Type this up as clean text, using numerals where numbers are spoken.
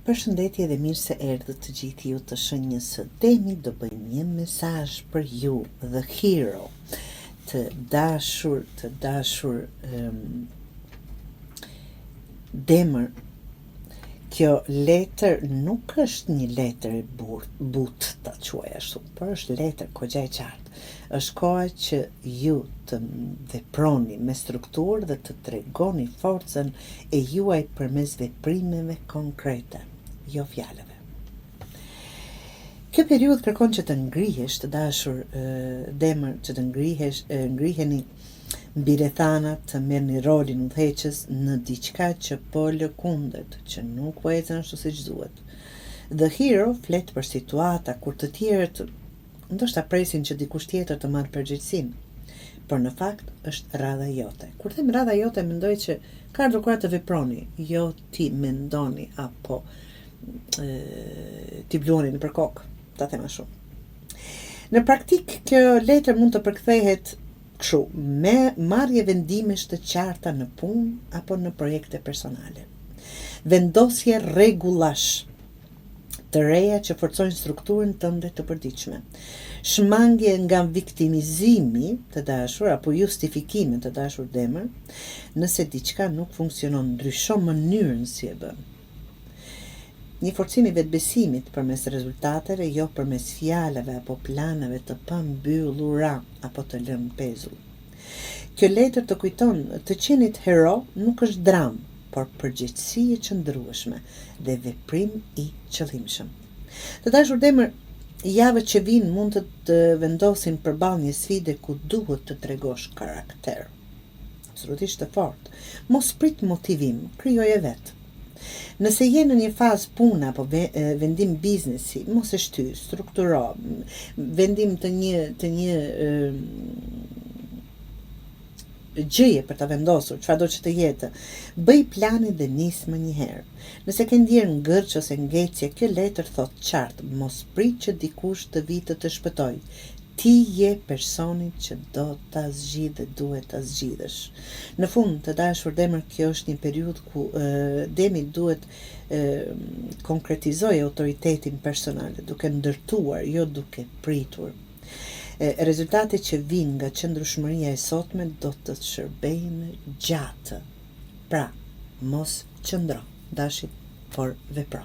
Përshëndetje dhe mirë se erdhët të gjithë ju të shenjës së Demi. Do bëjmë një mesazh për ju, The Hero, të dashur Demër. Kjo letër nuk është një letër e butë ta quaj ashtu, por është letër kogja e qartë. Është koha që ju të veproni me strukturë dhe të tregoni forcën e juaj përmes veprimeve konkrete, jo fjalëve. Kjo periudhë kërkon që të ngrihesh, të dashur Demër, që të ngriheni mbi rrethanat, të merrni rolin udhëheqës në diçka që po lëkundet, që nuk po ecën ashtu siç duhet. The Hero flet për situata kur të tjerët ndoshta presin që dikush tjetër të marrë përgjegjësinë, por në fakt është radha jote. Kur them radha jote, mendoj që ka ardhur koha të veproni, jo ti mendoni apo ti bluani nëpër kokë, ta them ashtu. Në praktik, kjo letër mund të përkthehet kështu, me marrje vendimesh të qarta në punë apo në projekte personale. Vendosje rregullash të reja që forcojnë strukturën tënde të përditshme. Shmangje nga viktimizimi, të dashur, apo justifikime, të dashur Demër, nëse diçka nuk funksionon, ndryshon mënyrën si e bën. Një forcim i vetbesimit përmes rezultateve, jo përmes fjalëve apo planeve të pambyllura apo të lënë pezull. Kjo letër të kujton të qenit hero nuk është dram, por përgjegjësi e qëndrueshme dhe veprim i qëllimshëm. Të dashur Demër, javët që vinë mund të vendosin përballë një sfide ku duhet të tregosh karakter. Absolutisht të fortë. Mos prit motivim, krijoje vetë. Nëse je në një fazë pune apo vendim biznesi, mos e shty, strukturo, vendim të një gjëje për ta vendosur, çfarëdo që të jetë, bëj planin dhe nis më njëherë. Nëse ke ndier ngërç ose ngecje, kjo letër thot qartë, mos prit që dikush të vi të shpëtoj. Ti je personi që do ta zgjidh dhe duhet ta zgjidhësh. Në fund, të dashur Demër, kjo është një periudhë ku Demi duhet konkretizoj autoritetin personal, duke ndërtuar, jo duke pritur. Rezultatet që vinë nga qëndrueshmëria e sotme do të shërbejnë gjatë. Pra, mos qëndro, dashit, por vepro.